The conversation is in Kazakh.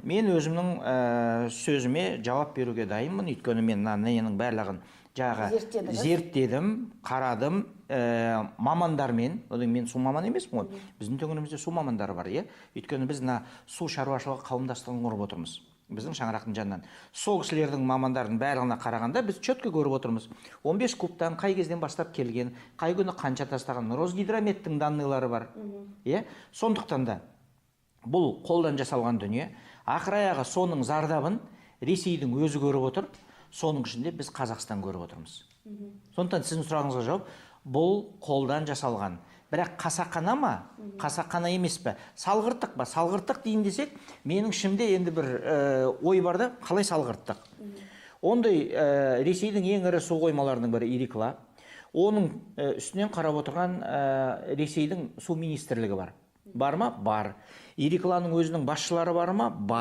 Мен өзімнің сөзіме жауап беруге дайынмын, өйткені мен ненің барлығын зерттедім, қарадым, мамандармен, мен су маман емеспін ғой, біздің төңірегімізде су мамандары бар, өйткені біз су шаруашылығы қауымдастығын құрып отырмыз. Біздің шаңырақтың жанынан. Сол кісілердің мамандардың барлығына қарағанда біз четко көріп отырмыз. 15 кубтан қай кезден бастап келген, қай күні қанша тастаған, Росгидрометтің данныйлары бар. Сондықтан да бұл қолдан жасалған дүние. Ақыр аяғы соның зардабын Ресейдің өзі көріп отыр, соның ішінде біз Қазақстан көріп отырмыз. Сондықтан сіздің сұрағыңызға жауап, бұл қолдан жасалған. Бірақ қасақана ма? Қасақана емес пе? Салғырттық ба? Салғырттық дейін десек, менің ішімде енді бір ой бар да, қалай салғырттық? Ондай Ресейдің ең ірі су қоймаларының бірі Ирикла. Оның үстінен қарап отырған Ресейдің су министрлігі бар. Бар ма? Бар. Ирикланың өзінің басшылары бар ма? Бар.